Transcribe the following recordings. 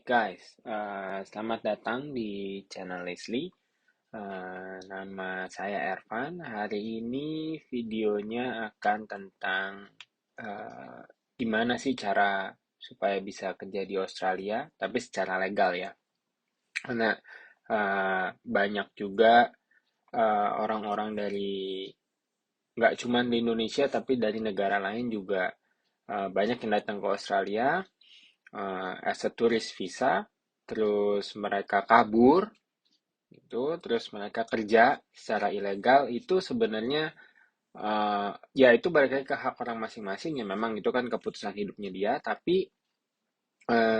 guys, selamat datang di channel Leslie. Nama saya Ervan. Hari ini videonya akan tentang eh, gimana sih cara supaya bisa kerja di Australia, tapi secara legal ya. Karena banyak juga orang-orang dari nggak cuma di Indonesia, tapi dari negara lain juga banyak yang datang ke Australia as a tourist visa, terus mereka kabur, terus mereka kerja secara ilegal. Itu sebenarnya ya itu balik lagi ke hak orang masing-masing ya, memang itu kan keputusan hidupnya dia, tapi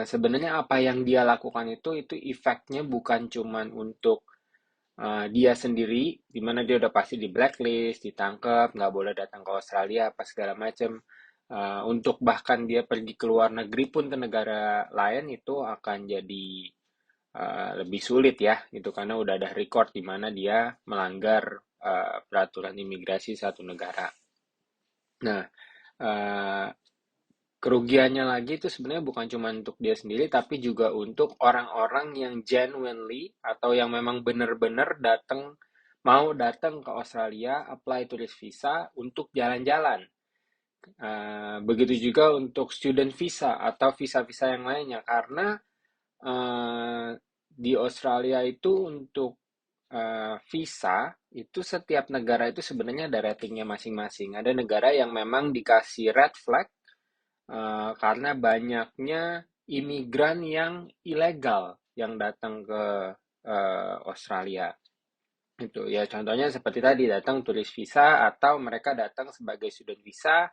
sebenarnya apa yang dia lakukan itu efeknya bukan cuman untuk dia sendiri, di mana dia udah pasti di blacklist, ditangkap, nggak boleh datang ke Australia, apa segala macam. Untuk bahkan dia pergi ke luar negeri pun, ke negara lain, itu akan jadi lebih sulit ya, gitu, karena udah ada record di mana dia melanggar peraturan imigrasi satu negara. Nah, eh, kerugiannya lagi itu sebenarnya bukan cuma untuk dia sendiri, tapi juga untuk orang-orang yang genuinely atau yang memang benar-benar mau datang ke Australia, apply turis visa untuk jalan-jalan. Begitu juga untuk student visa atau visa-visa yang lainnya, karena di Australia itu untuk visa itu setiap negara itu sebenarnya ada ratingnya masing-masing. Ada negara yang memang dikasih red flag karena banyaknya imigran yang ilegal yang datang ke Australia. Itu ya, contohnya seperti tadi, datang turis visa atau mereka datang sebagai student visa,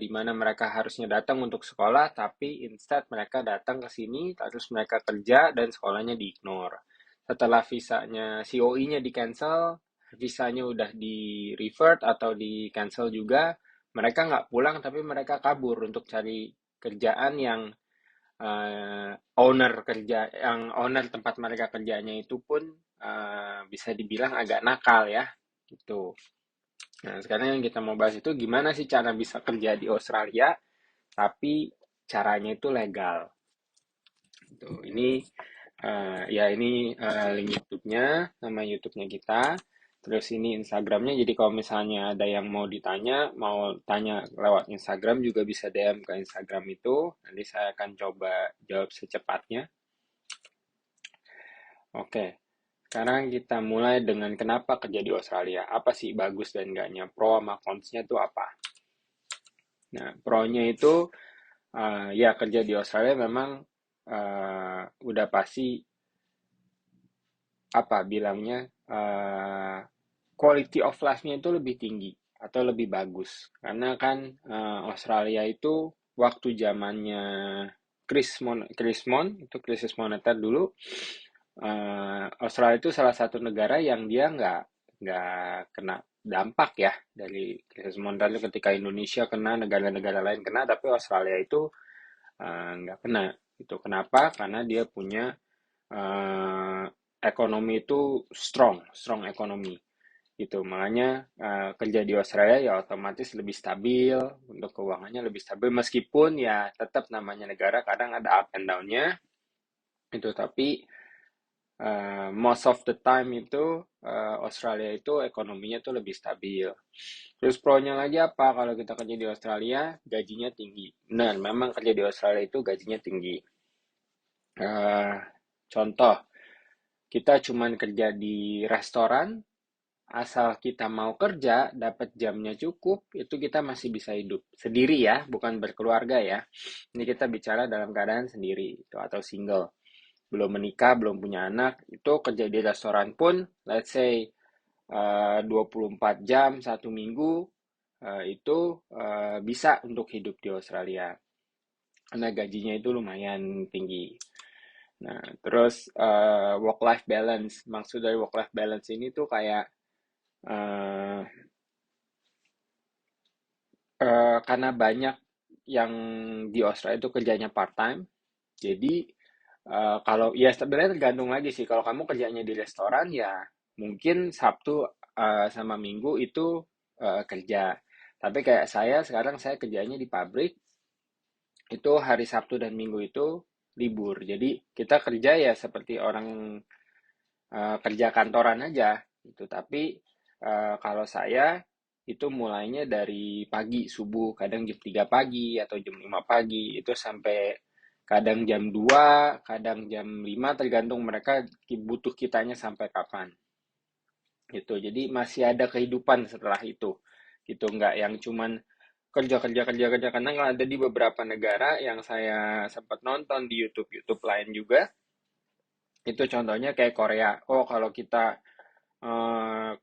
di mana mereka harusnya datang untuk sekolah, tapi instead mereka datang ke sini terus mereka kerja dan sekolahnya di-ignore. Setelah visanya, COE-nya di-cancel, visanya udah di-revert atau di-cancel juga, mereka nggak pulang tapi mereka kabur untuk cari kerjaan yang owner tempat mereka kerjanya itu pun bisa dibilang agak nakal ya, gitu. Nah, sekarang yang kita mau bahas itu gimana sih cara bisa kerja di Australia, tapi caranya itu legal. Tuh, ini link YouTube-nya, nama YouTube-nya kita. Terus ini Instagram-nya. Jadi kalau misalnya ada yang mau tanya lewat Instagram juga bisa DM ke Instagram itu. Nanti saya akan coba jawab secepatnya. Oke, sekarang kita mulai dengan kenapa kerja di Australia. Apa sih bagus dan enggaknya? Pro sama cons-nya itu apa? Nah, pro-nya itu ya kerja di Australia memang udah pasti apa bilangnya, quality of life-nya itu lebih tinggi atau lebih bagus, karena kan Australia itu waktu zamannya itu krisis moneter dulu, Australia itu salah satu negara yang dia nggak kena dampak ya dari krisis moneter itu. Ketika Indonesia kena, negara-negara lain kena, tapi Australia itu nggak kena. Itu kenapa? Karena dia punya eh, ekonomi itu strong ekonomi. Gitu. Makanya kerja di Australia ya otomatis lebih stabil, untuk keuangannya lebih stabil, meskipun ya tetap namanya negara kadang ada up and down-nya itu, tapi most of the time itu Australia itu ekonominya tuh lebih stabil. Terus pro-nya lagi apa? Kalau kita kerja di Australia, gajinya tinggi. Benar, memang kerja di Australia itu gajinya tinggi. Eh, Contoh, kita cuman kerja di restoran, asal kita mau kerja, dapat jamnya cukup, itu kita masih bisa hidup sendiri ya, bukan berkeluarga ya. Ini kita bicara dalam keadaan sendiri itu, atau single, belum menikah, belum punya anak. Itu kerja di restoran pun, let's say 24 jam satu minggu, itu bisa untuk hidup di Australia karena gajinya itu lumayan tinggi. Nah, terus work life balance, maksud dari work life balance ini tuh kayak eh, karena banyak yang di Australia itu kerjanya part time. Jadi kalau ya sebenarnya tergantung lagi sih. Kalau kamu kerjanya di restoran ya mungkin Sabtu sama Minggu itu kerja. Tapi kayak saya sekarang, saya kerjanya di pabrik, itu hari Sabtu dan Minggu itu libur. Jadi kita kerja ya seperti orang kerja kantoran aja gitu. Tapi kalau saya itu mulainya dari pagi subuh, kadang jam 3 pagi atau jam 5 pagi itu sampai kadang jam 2, kadang jam 5 tergantung mereka butuh kitanya sampai kapan gitu. Jadi masih ada kehidupan setelah itu gitu, nggak yang cuman kerja kerja kerja kerja, karena ada di beberapa negara yang saya sempat nonton di YouTube YouTube lain juga, itu contohnya kayak Korea. Oh, kalau kita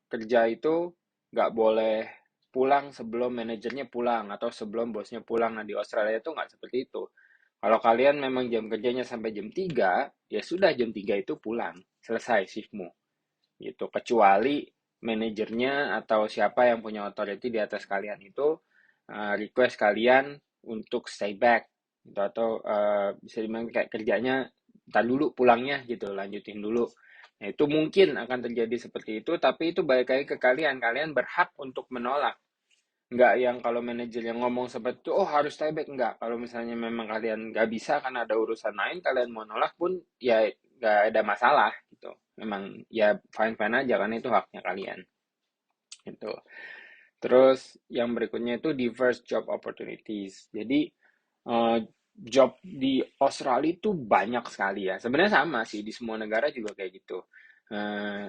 kerja itu nggak boleh pulang sebelum manajernya pulang atau sebelum bosnya pulang. Nah, di Australia itu nggak seperti itu. Kalau kalian memang jam kerjanya sampai jam 3, ya sudah jam 3 itu pulang. Selesai shiftmu. Gitu. Kecuali manajernya atau siapa yang punya authority di atas kalian itu request kalian untuk stay back. Gitu. Atau bisa dibilang kayak kerjanya ntar dulu pulangnya gitu, lanjutin dulu. Nah, itu mungkin akan terjadi seperti itu, tapi itu balik lagi ke kalian. Kalian berhak untuk menolak. Nggak yang kalau manajer yang ngomong seperti itu, oh harus stay back. Nggak. Kalau misalnya memang kalian nggak bisa karena ada urusan lain, kalian mau nolak pun ya nggak ada masalah gitu. Memang ya fine-fine aja karena itu haknya kalian. Gitu. Terus yang berikutnya itu diverse job opportunities. Jadi job di Australia itu banyak sekali ya. Sebenarnya sama sih di semua negara juga kayak gitu. Eh,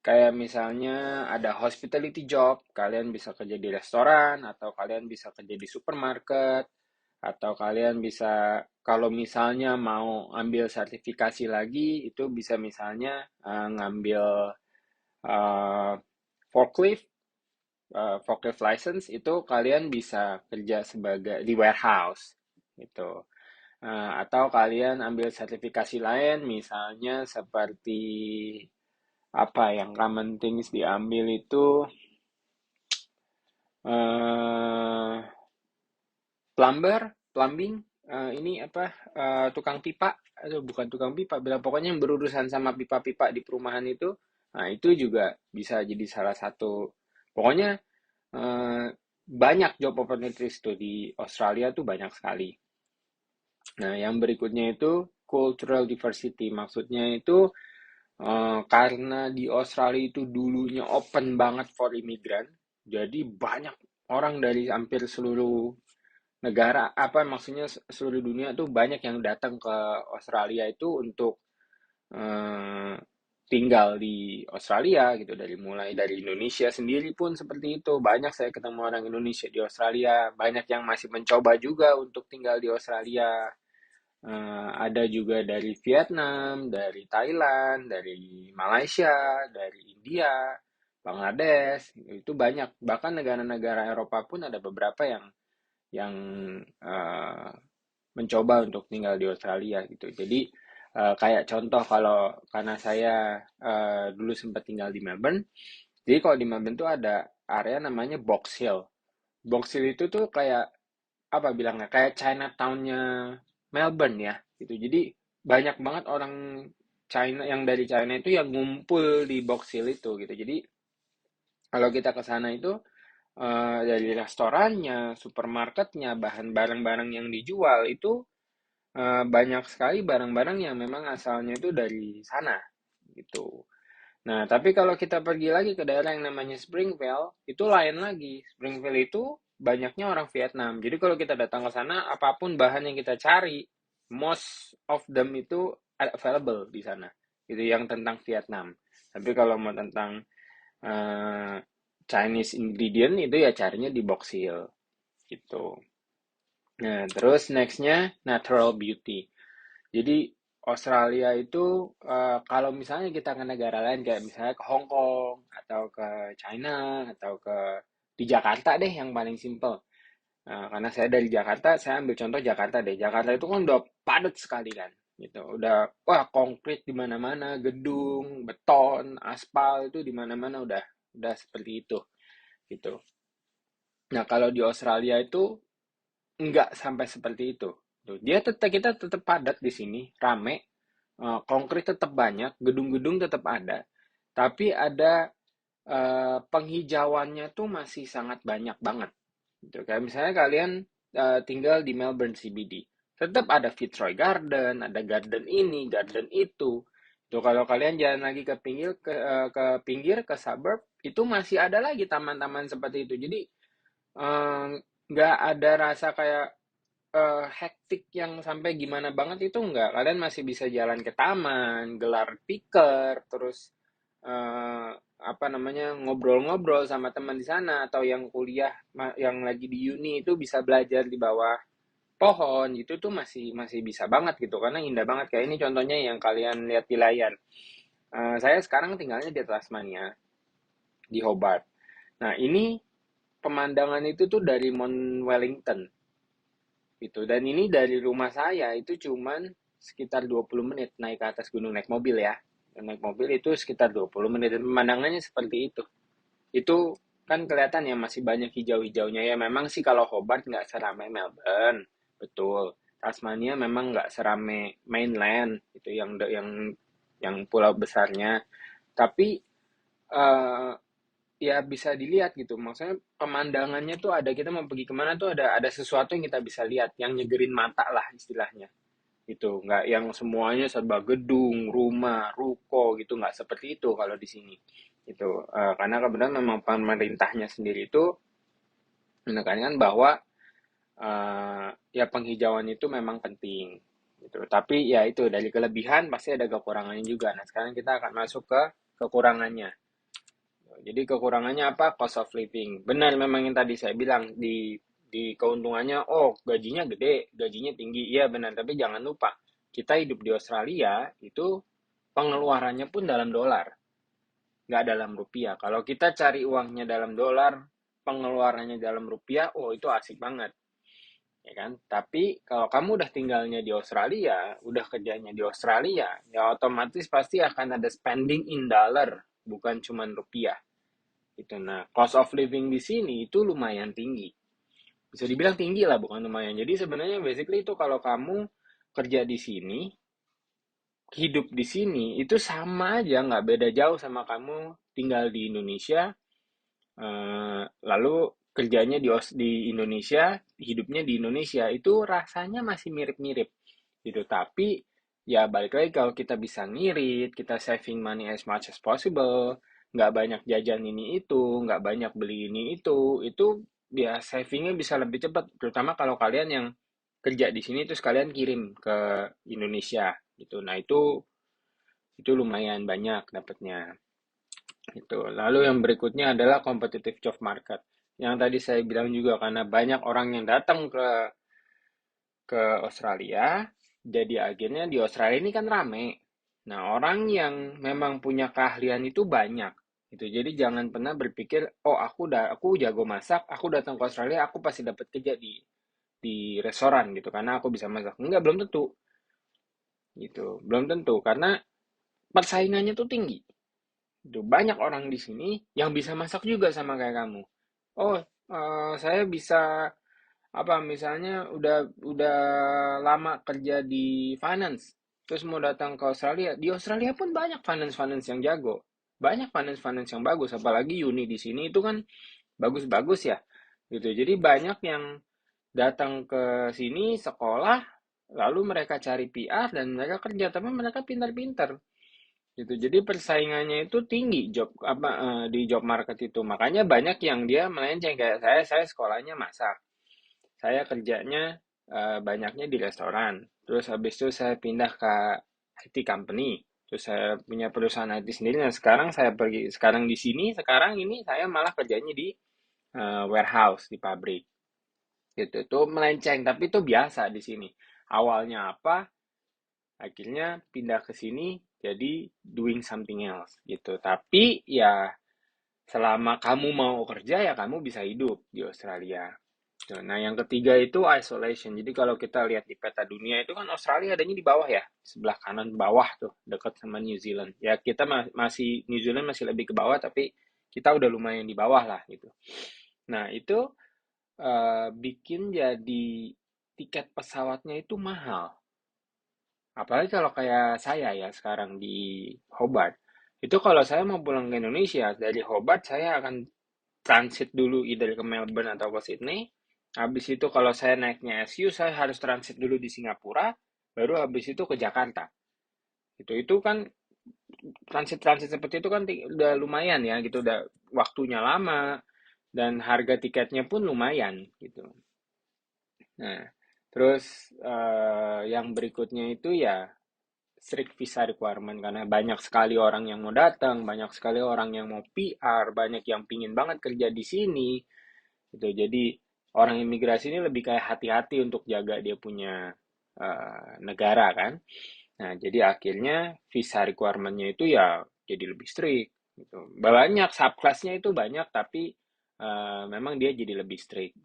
Kayak misalnya ada hospitality job, kalian bisa kerja di restoran, atau kalian bisa kerja di supermarket, atau kalian bisa, kalau misalnya mau ambil sertifikasi lagi, itu bisa misalnya ngambil eh, forklift, forklift license, itu kalian bisa kerja sebagai di warehouse, gitu. Atau kalian ambil sertifikasi lain, misalnya seperti apa yang common things diambil itu eh plumbing, ini apa, tukang pipa, atau bukan tukang pipa, bilang pokoknya yang berurusan sama pipa-pipa di perumahan itu, nah itu juga bisa jadi salah satu. Pokoknya eh, banyak job opportunities tuh di Australia tuh banyak sekali. Nah, yang berikutnya itu cultural diversity, maksudnya itu karena di Australia itu dulunya open banget for imigran, jadi banyak orang dari hampir seluruh negara, apa maksudnya seluruh dunia tuh banyak yang datang ke Australia itu untuk eh, tinggal di Australia gitu, dari mulai dari Indonesia sendiri pun seperti itu. Banyak saya ketemu orang Indonesia di Australia, banyak yang masih mencoba juga untuk tinggal di Australia. Ada juga dari Vietnam, dari Thailand, dari Malaysia, dari India, Bangladesh, itu banyak. Bahkan negara-negara Eropa pun ada beberapa yang eh, mencoba untuk tinggal di Australia gitu. Jadi kayak contoh, kalau karena saya dulu sempat tinggal di Melbourne, jadi kalau di Melbourne tuh ada area namanya Box Hill. Box Hill itu tuh kayak apa bilangnya, kayak Chinatown-nya Melbourne ya gitu. Jadi banyak banget orang China, yang dari China itu yang ngumpul di Box Hill itu gitu. Jadi kalau kita ke sana itu dari restorannya, supermarketnya, bahan barang-barang yang dijual itu banyak sekali barang-barang yang memang asalnya itu dari sana gitu. Nah, tapi kalau kita pergi lagi ke daerah yang namanya Springvale, itu lain lagi. Springvale itu banyaknya orang Vietnam. Jadi kalau kita datang ke sana, apapun bahan yang kita cari, most of them itu available di sana. Itu yang tentang Vietnam. Tapi kalau mau tentang eh, Chinese ingredient itu ya carinya di Box Hill gitu. Nah, terus nextnya natural beauty. Jadi Australia itu kalau misalnya kita ke negara lain kayak misalnya ke Hong Kong atau ke China atau ke di Jakarta deh yang paling simple. Karena saya dari Jakarta, saya ambil contoh Jakarta deh. Jakarta itu kan udah padat sekali kan, gitu. Udah wah konkret di mana-mana, gedung, beton, aspal itu di mana-mana udah seperti itu, gitu. Nah, kalau di Australia itu nggak sampai seperti itu. Tuh, kita tetap padat di sini, rame, konkret tetap banyak, gedung-gedung tetap ada, tapi ada penghijauannya tuh masih sangat banyak banget. Gitu. Kayak misalnya kalian tinggal di Melbourne CBD. Tetap ada Fitzroy Garden, ada garden ini, garden itu. Tuh kalau kalian jalan lagi ke suburb, itu masih ada lagi taman-taman seperti itu. Jadi eh, nggak ada rasa kayak hektik yang sampai gimana banget itu enggak. Kalian masih bisa jalan ke taman, gelar tikar, terus apa namanya ngobrol-ngobrol sama teman di sana atau yang kuliah yang lagi di uni itu bisa belajar di bawah pohon itu tuh masih masih bisa banget gitu karena indah banget kayak ini contohnya yang kalian lihat di layar. Saya sekarang tinggalnya di Tasmania di Hobart. Nah ini pemandangan itu tuh dari Mount Wellington gitu dan ini dari rumah saya itu cuman sekitar 20 menit naik ke atas gunung naik mobil ya. Naik mobil itu sekitar 20 menit dan pemandangannya seperti itu. Itu kan kelihatan ya masih banyak hijau-hijaunya ya. Memang sih kalau Hobart nggak seramai Melbourne, betul. Tasmania memang nggak serame mainland itu yang pulau besarnya. Tapi eh, ya bisa dilihat gitu. Maksudnya pemandangannya tuh ada kita mau pergi kemana tuh ada sesuatu yang kita bisa lihat, yang nyegerin mata lah istilahnya. Itu nggak yang semuanya serba gedung, rumah, ruko gitu nggak seperti itu kalau di sini. Itu karena kebetulan memang pemerintahnya sendiri itu menekankan bahwa ya penghijauan itu memang penting gitu. Tapi ya itu dari kelebihan pasti ada kekurangannya juga. Nah, sekarang kita akan masuk ke kekurangannya. Jadi kekurangannya apa? Cost of living. Benar memang yang tadi saya bilang di keuntungannya, oh gajinya gede, gajinya tinggi. Iya benar, tapi jangan lupa kita hidup di Australia itu pengeluarannya pun dalam dolar, nggak dalam rupiah. Kalau kita cari uangnya dalam dolar, pengeluarannya dalam rupiah, oh itu asik banget, ya kan? Tapi kalau kamu udah tinggalnya di Australia, udah kerjanya di Australia, ya otomatis pasti akan ada spending in dollar, bukan cuma rupiah. Gitu. Nah, cost of living di sini itu lumayan tinggi. Bisa dibilang tinggi lah, bukan lumayan. Jadi sebenarnya basically itu kalau kamu kerja di sini, hidup di sini, itu sama aja, nggak beda jauh sama kamu tinggal di Indonesia, lalu kerjanya di Indonesia, hidupnya di Indonesia, itu rasanya masih mirip-mirip gitu. Tapi ya balik lagi kalau kita bisa ngirit, kita saving money as much as possible, nggak banyak jajan ini itu, nggak banyak beli ini itu ya savingnya bisa lebih cepat. Terutama kalau kalian yang kerja di sini terus kalian kirim ke Indonesia gitu. Nah itu lumayan banyak dapatnya. Itu. Lalu yang berikutnya adalah competitive job market. Yang tadi saya bilang juga karena banyak orang yang datang ke Australia, jadi akhirnya di Australia ini kan rame. Nah, orang yang memang punya keahlian itu banyak. Gitu. Jadi jangan pernah berpikir, oh aku jago masak, aku datang ke Australia, aku pasti dapat kerja di restoran gitu karena aku bisa masak. Enggak, belum tentu. Gitu. Belum tentu karena persaingannya tuh tinggi. Itu banyak orang di sini yang bisa masak juga sama kayak kamu. Oh, saya bisa apa misalnya udah lama kerja di finance, terus mau datang ke Australia. Di Australia pun banyak finance-finance yang jago. Banyak finance-finance yang bagus, apalagi uni di sini itu kan bagus-bagus ya. Gitu. Jadi banyak yang datang ke sini sekolah, lalu mereka cari PR dan mereka kerja, tapi mereka pintar-pintar gitu. Jadi persaingannya itu tinggi di job market itu. Makanya banyak yang dia melenceng kayak saya sekolahnya masak. Saya kerjanya banyaknya di restoran. Terus habis itu saya pindah ke IT company. Terus saya punya perusahaan IT sendiri. Nah, sekarang di sini, sekarang ini saya malah kerjanya di warehouse, di pabrik. Gitu. Itu melenceng, tapi itu biasa di sini. Awalnya apa? Akhirnya pindah ke sini jadi doing something else gitu. Tapi ya selama kamu mau kerja ya kamu bisa hidup di Australia. Tuh, nah, yang ketiga itu isolation. Jadi kalau kita lihat di peta dunia itu kan Australia adanya di bawah ya, sebelah kanan bawah tuh, dekat sama New Zealand. Ya kita masih New Zealand masih lebih ke bawah, tapi kita udah lumayan di bawah lah gitu. Nah itu bikin jadi tiket pesawatnya itu mahal. Apalagi kalau kayak saya ya sekarang di Hobart. Itu kalau saya mau pulang ke Indonesia, dari Hobart saya akan transit dulu either ke Melbourne atau ke Sydney. Habis itu kalau saya naiknya SU, saya harus transit dulu di Singapura, baru habis itu ke Jakarta. Itu kan transit-transit seperti itu kan udah lumayan ya gitu, udah waktunya lama dan harga tiketnya pun lumayan gitu. Nah, terus yang berikutnya itu ya strict visa requirement karena banyak sekali orang yang mau datang, banyak sekali orang yang mau PR, banyak yang pingin banget kerja di sini gitu. Jadi orang imigrasi ini lebih kayak hati-hati untuk jaga dia punya negara kan. Nah, jadi akhirnya visa requirement-nya itu ya jadi lebih strict gitu. Banyak subclass-nya itu banyak tapi memang dia jadi lebih strict.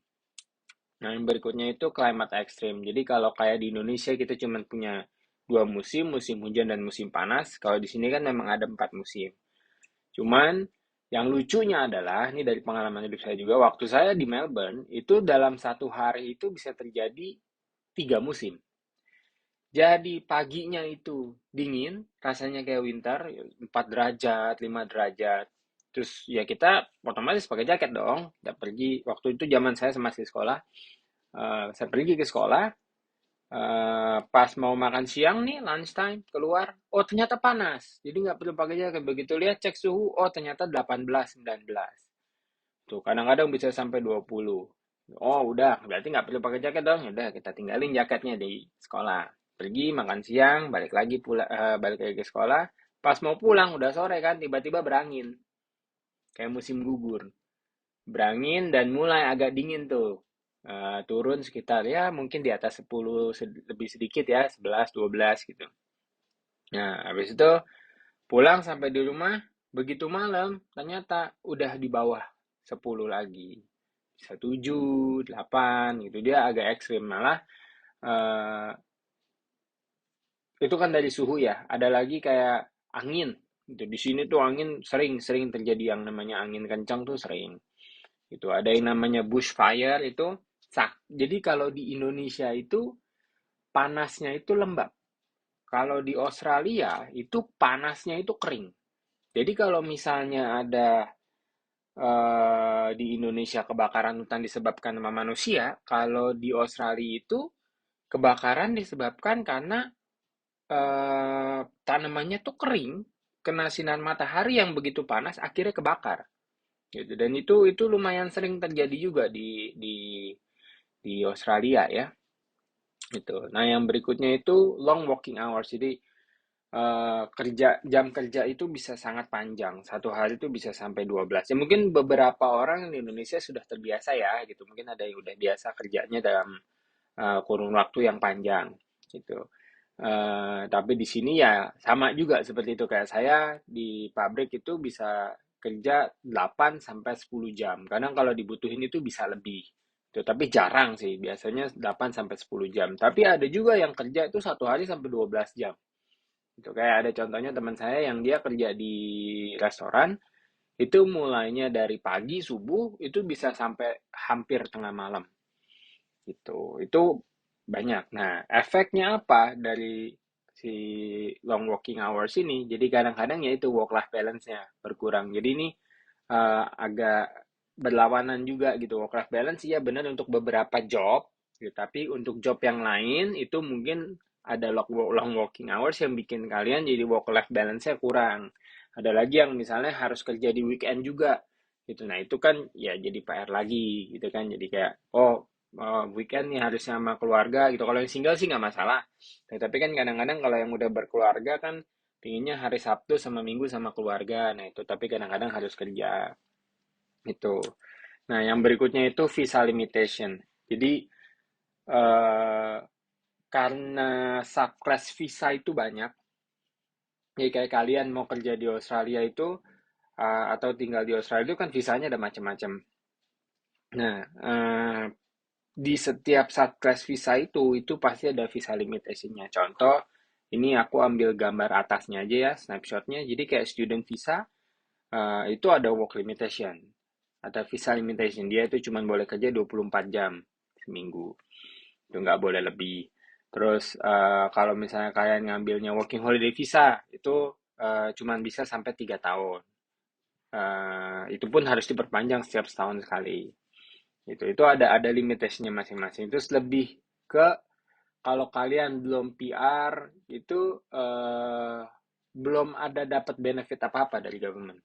Nah, yang berikutnya itu climate ekstrim. Jadi kalau kayak di Indonesia kita cuma punya dua musim, musim hujan dan musim panas. Kalau di sini kan memang ada empat musim. Cuman yang lucunya adalah, ini dari pengalaman hidup saya juga, waktu saya di Melbourne, itu dalam satu hari itu bisa terjadi tiga musim. Jadi paginya itu dingin, rasanya kayak winter, 4 derajat, 5 derajat. Terus ya kita otomatis pakai jaket dong. Udah pergi, waktu itu zaman saya masih sekolah, saya pergi ke sekolah, pas mau makan siang nih, lunchtime, keluar, oh ternyata panas. Jadi nggak perlu pakai jaket. Begitu lihat cek suhu, oh ternyata 18, 19. Tuh, kadang-kadang bisa sampai 20. Oh, udah, berarti nggak perlu pakai jaket dong. Ya udah, kita tinggalin jaketnya di sekolah. Pergi makan siang, balik lagi ke sekolah. Pas mau pulang, udah sore kan, tiba-tiba berangin. Kayak musim gugur. Berangin dan mulai agak dingin tuh. Turun sekitar ya mungkin di atas 10 lebih sedikit ya, 11, 12 gitu. Nah, habis itu pulang sampai di rumah, begitu malam, ternyata udah di bawah 10 lagi. Bisa 7, 8 gitu. Dia agak ekstrim. Malah eh, itu kan dari suhu ya. Ada lagi kayak angin. Gitu. Di sini tuh angin sering-sering terjadi yang namanya angin kencang tuh sering. Gitu. Ada yang namanya bushfire itu. Jadi kalau di Indonesia itu panasnya itu lembab. Kalau di Australia itu panasnya itu kering. Jadi kalau misalnya ada di Indonesia kebakaran hutan disebabkan sama manusia, kalau di Australia itu kebakaran disebabkan karena tanamannya tuh kering, kena sinar matahari yang begitu panas, akhirnya kebakar. Gitu. Dan itu lumayan sering terjadi juga di Australia ya. Gitu. Nah, yang berikutnya itu long working hours. Jadi jam kerja itu bisa sangat panjang. Satu hari itu bisa sampai 12. Ya mungkin beberapa orang di Indonesia sudah terbiasa ya gitu. Mungkin ada yang udah biasa kerjanya dalam kurun waktu yang panjang gitu. Tapi di sini ya sama juga seperti itu kayak saya di pabrik itu bisa kerja 8 sampai 10 jam. Kadang kalau dibutuhin itu bisa lebih. Tuh, tapi jarang sih, biasanya 8 sampai 10 jam. Tapi ada juga yang kerja itu satu hari sampai 12 jam. Itu kayak ada contohnya teman saya yang dia kerja di restoran, itu mulainya dari pagi subuh itu bisa sampai hampir tengah malam. Itu banyak. Nah, efeknya apa dari si long working hours ini? Jadi kadang-kadang ya itu work life balance-nya berkurang. Jadi ini agak berlawanan juga gitu. Work life balance ya benar untuk beberapa job, gitu. Tapi untuk job yang lain itu mungkin ada long working hours yang bikin kalian jadi work life balance-nya kurang. Ada lagi yang misalnya harus kerja di weekend juga gitu. Nah, itu kan ya jadi PR lagi gitu kan. Jadi kayak weekend nih harusnya sama keluarga gitu. Kalau yang single sih nggak masalah. Nah, tapi kan kadang-kadang kalau yang udah berkeluarga kan pinginnya hari Sabtu sama Minggu sama keluarga. Nah, itu tapi kadang-kadang harus kerja itu. Nah, yang berikutnya itu visa limitation. Jadi eh, karena subclass visa itu banyak, jadi kayak kalian mau kerja di Australia itu atau tinggal di Australia itu kan visanya ada macam-macam. Nah, di setiap subclass visa itu pasti ada visa limitationnya. Contoh, ini aku ambil gambar atasnya aja ya, snapshotnya. Jadi kayak student visa, itu ada work limitation. Ada visa limitation. Dia itu cuma boleh kerja 24 jam seminggu. Itu nggak boleh lebih. Terus kalau misalnya kalian ngambilnya working holiday visa, itu cuma bisa sampai 3 tahun. Itu pun harus diperpanjang setiap setahun sekali. Itu ada limitasinya masing-masing. Terus lebih ke kalau kalian belum PR itu belum ada dapat benefit apa-apa dari government.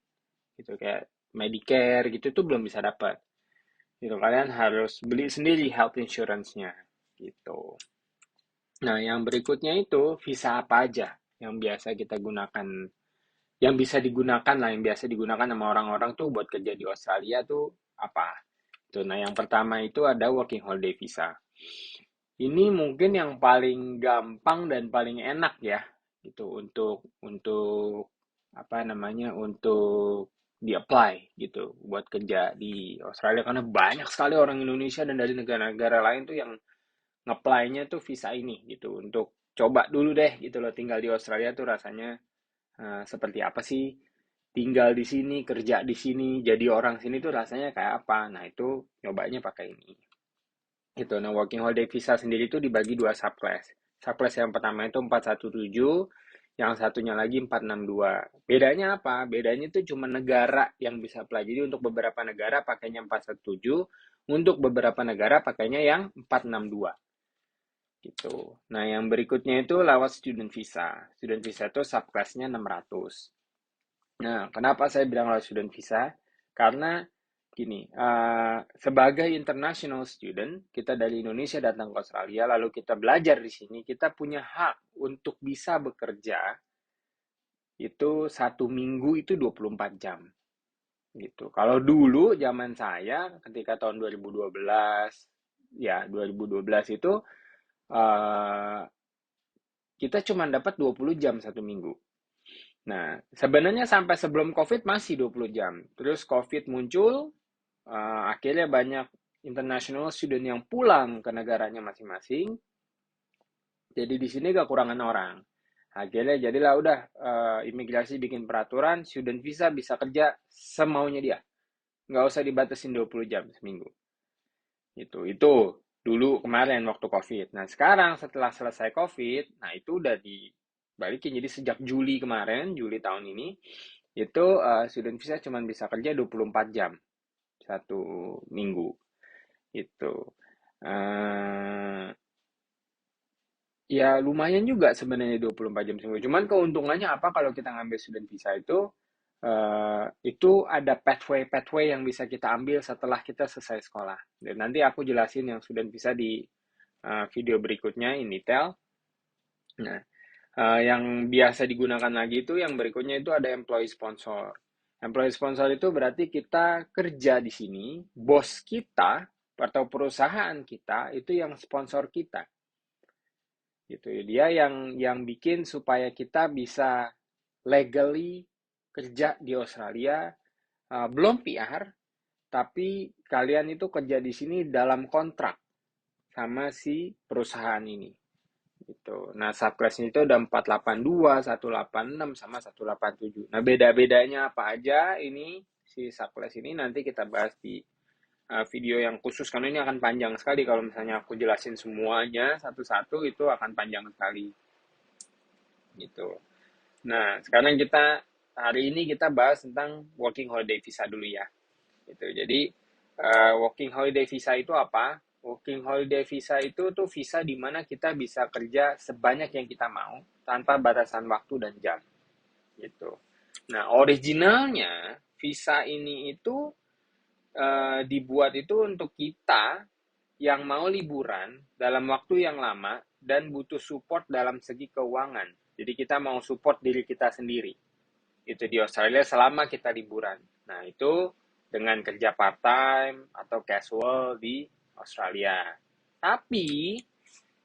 Gitu kayak Medicare gitu tuh belum bisa dapat. Gitu kalian harus beli sendiri health insurance-nya gitu. Nah, yang berikutnya itu visa apa aja yang biasa kita gunakan, yang bisa digunakan lah, yang biasa digunakan sama orang-orang tuh buat kerja di Australia tuh apa? Tuh, nah yang pertama itu ada working holiday visa. Ini mungkin yang paling gampang dan paling enak ya, gitu untuk apa namanya untuk di-apply gitu buat kerja di Australia karena banyak sekali orang Indonesia dan dari negara-negara lain tuh yang nge-apply-nya tuh visa ini gitu untuk coba dulu deh gitu loh tinggal di Australia tuh rasanya seperti apa sih tinggal di sini, kerja di sini, jadi orang sini tuh rasanya kayak apa. Nah, itu nyobanya pakai ini. Itu. Nah, working holiday visa sendiri itu dibagi dua subclass. Subclass yang pertama itu 417, yang satunya lagi 462. Bedanya apa? Bedanya itu cuma negara yang bisa apply. Jadi untuk beberapa negara pakainya 417, untuk beberapa negara pakainya yang 462. Gitu. Nah, yang berikutnya itu lewat student visa. Student visa itu subclassnya 600. Nah, kenapa saya bilang lewat student visa? Karena gini, sebagai international student, kita dari Indonesia datang ke Australia, lalu kita belajar di sini, kita punya hak untuk bisa bekerja itu 1 minggu itu 24 jam. Gitu. Kalau dulu zaman saya, ketika tahun 2012, ya 2012 itu, eh, kita cuma dapat 20 jam 1 minggu. Nah, sebenarnya sampai sebelum COVID masih 20 jam. Terus COVID muncul, akhirnya banyak international student yang pulang ke negaranya masing-masing. Jadi di sini kekurangan orang. Akhirnya jadilah udah imigrasi bikin peraturan, student visa bisa kerja semaunya dia. Nggak usah dibatasin 20 jam seminggu. Itu dulu kemarin waktu COVID. Nah, sekarang setelah selesai COVID, nah itu udah dibalikin. Jadi sejak Juli kemarin, Juli tahun ini, itu student visa cuma bisa kerja 24 jam 1 minggu. Itu. Ya lumayan juga sebenarnya 24 jam seminggu. Cuman keuntungannya apa kalau kita ngambil student visa itu ada pathway yang bisa kita ambil setelah kita selesai sekolah. Dan nanti aku jelasin yang student visa di video berikutnya in detail. Nah, yang biasa digunakan lagi itu yang berikutnya itu ada employee sponsor. Employee sponsor itu berarti kita kerja di sini, bos kita atau perusahaan kita itu yang sponsor kita. Gitu. Dia yang bikin supaya kita bisa legally kerja di Australia, belum PR, tapi kalian itu kerja di sini dalam kontrak sama si perusahaan ini. Gitu. Nah, subclassnya itu ada 482, 186, sama 187. Nah, beda-bedanya apa aja ini si subclass ini nanti kita bahas di video yang khusus karena ini akan panjang sekali kalau misalnya aku jelasin semuanya satu-satu itu akan panjang sekali gitu. Nah, sekarang hari ini kita bahas tentang working holiday visa dulu ya. Gitu. Jadi working holiday visa itu apa? Working holiday visa itu tuh visa di mana kita bisa kerja sebanyak yang kita mau tanpa batasan waktu dan jam. Gitu. Nah, originalnya visa ini itu dibuat itu untuk kita yang mau liburan dalam waktu yang lama dan butuh support dalam segi keuangan. Jadi kita mau support diri kita sendiri. Itu di Australia selama kita liburan. Nah, itu dengan kerja part-time atau casual di Australia. Tapi,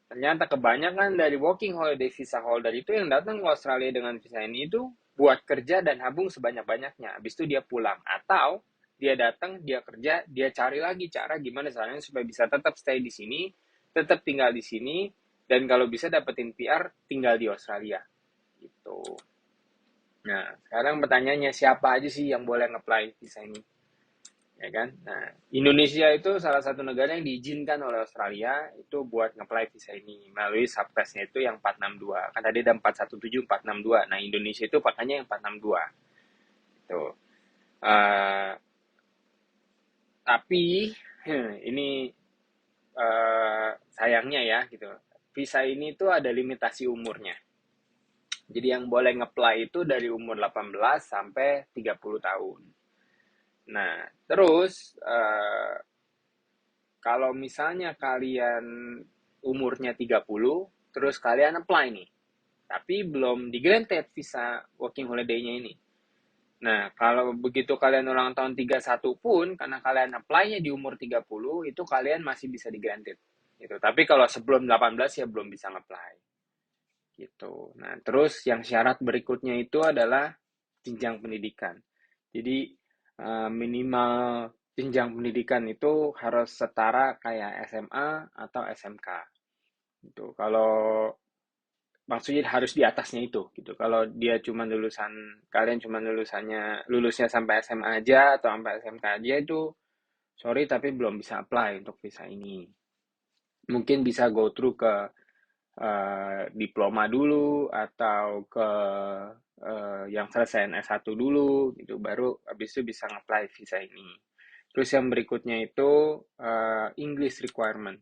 ternyata kebanyakan dari working holiday visa holder itu yang datang ke Australia dengan visa ini itu buat kerja dan habung sebanyak-banyaknya. Habis itu dia pulang. Atau dia datang, dia kerja, dia cari lagi cara gimana caranya supaya bisa tetap stay di sini, tetap tinggal di sini, dan kalau bisa dapetin PR, tinggal di Australia. Gitu. Nah, sekarang pertanyaannya siapa aja sih yang boleh nge-apply visa ini? Ya kan? Nah, Indonesia itu salah satu negara yang diizinkan oleh Australia itu buat nge-apply visa ini melalui subclass-nya itu yang 462. Kan tadi ada 417, 462. Nah, Indonesia itu pakainya yang 462. Itu. Uh, tapi ini sayangnya ya gitu. Visa ini tuh ada limitasi umurnya. Jadi yang boleh nge-apply itu dari umur 18 sampai 30 tahun. Nah, terus kalau misalnya kalian umurnya 30, terus kalian apply nih, tapi belum di-granted visa working holiday-nya ini. Nah, kalau begitu kalian ulang tahun 31 pun, karena kalian apply-nya di umur 30, itu kalian masih bisa di-granted. Gitu. Tapi kalau sebelum 18 ya belum bisa nge-apply. Gitu. Nah, terus yang syarat berikutnya itu adalah jenjang pendidikan. Jadi, minimal jenjang pendidikan itu harus setara kayak SMA atau SMK. Gitu. Kalau maksudnya harus di atasnya itu gitu. Kalau dia cuma lulusan kalian cuma lulusnya sampai SMA aja atau sampai SMK aja itu sorry tapi belum bisa apply untuk visa ini. Mungkin bisa go through ke diploma dulu atau ke yang selesai S1 dulu gitu baru habis itu bisa apply visa ini. Terus yang berikutnya itu English requirement.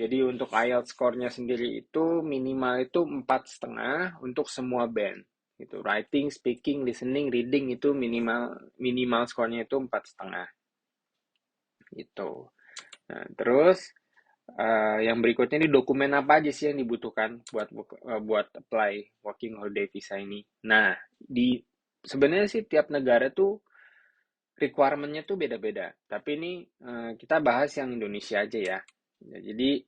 Jadi untuk IELTS score-nya sendiri itu minimal itu 4,5 untuk semua band. Gitu. Writing, speaking, listening, reading itu minimal minimal skornya itu 4,5 gitu. Nah, terus yang berikutnya ini dokumen apa aja sih yang dibutuhkan buat apply working holiday visa ini. Nah, sebenarnya sih tiap negara tuh requirement-nya tuh beda-beda. Tapi ini kita bahas yang Indonesia aja ya. Ya, jadi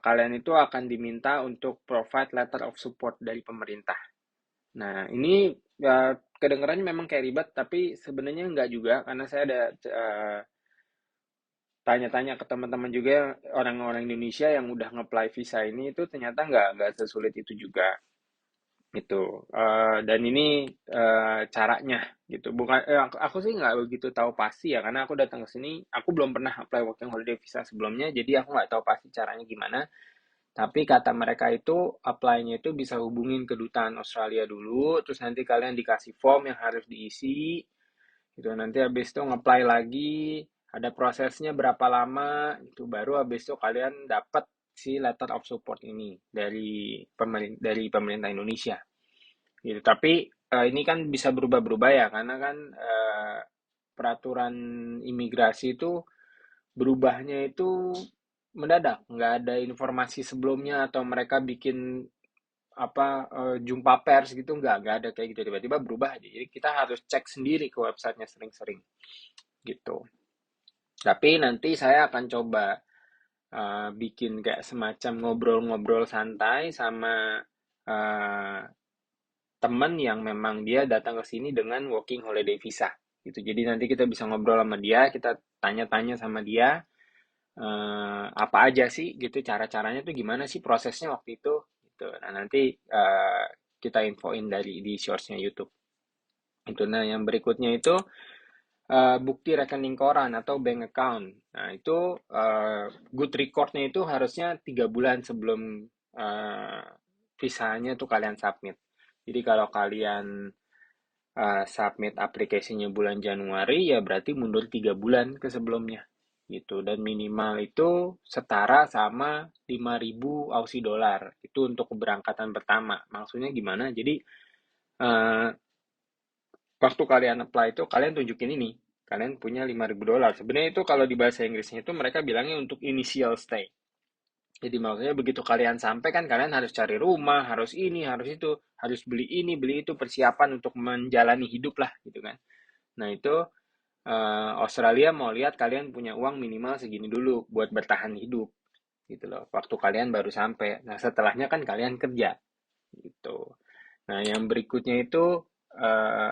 kalian itu akan diminta untuk provide letter of support dari pemerintah. Nah, ini kedengarannya memang kayak ribet, tapi sebenarnya enggak juga, karena saya ada tanya-tanya ke teman-teman juga orang-orang Indonesia yang udah nge-apply visa ini itu ternyata nggak sesulit itu juga gitu. Dan ini caranya gitu. Bukan aku sih nggak begitu tahu pasti ya karena aku datang ke sini aku belum pernah apply working holiday visa sebelumnya jadi aku nggak tahu pasti caranya gimana. Tapi kata mereka itu apply-nya itu bisa hubungin kedutaan Australia dulu, terus nanti kalian dikasih form yang harus diisi, gitu. Nanti habis itu nge-apply lagi, ada prosesnya berapa lama, itu baru habis itu kalian dapat si letter of support ini dari pemerintah Indonesia. Gitu. Tapi ini kan bisa berubah-berubah ya, karena kan peraturan imigrasi itu berubahnya itu mendadak, nggak ada informasi sebelumnya atau mereka bikin apa jumpa pers gitu nggak ada kayak gitu tiba-tiba berubah aja. Jadi kita harus cek sendiri ke websitenya sering-sering gitu. Tapi nanti saya akan coba bikin kayak semacam ngobrol-ngobrol santai sama uh, teman yang memang dia datang ke sini dengan working holiday visa gitu. Jadi nanti kita bisa ngobrol sama dia, kita tanya-tanya sama dia apa aja sih gitu cara-caranya tuh gimana sih prosesnya waktu itu gitu. Nah, nanti kita infoin dari di shortsnya YouTube. Itu nah yang berikutnya itu bukti rekening koran atau bank account. Nah, itu good recordnya itu harusnya 3 bulan sebelum uh, visanya tuh kalian submit. Jadi kalau kalian submit aplikasinya bulan Januari, ya berarti mundur 3 bulan ke sebelumnya. Gitu. Dan minimal itu setara sama 5.000 Aussie dollar. Itu untuk keberangkatan pertama. Maksudnya gimana? Jadi, uh, waktu kalian apply itu, kalian tunjukin ini. Kalian punya 5.000 dolar. Sebenarnya itu kalau di bahasa Inggrisnya itu mereka bilangnya untuk initial stay. Jadi maksudnya begitu kalian sampai kan kalian harus cari rumah, harus ini, harus itu, harus beli ini, beli itu, persiapan untuk menjalani hidup lah gitu kan. Nah itu Australia mau lihat kalian punya uang minimal segini dulu buat bertahan hidup gitu loh. Waktu kalian baru sampai. Nah setelahnya kan kalian kerja gitu. Nah yang berikutnya itu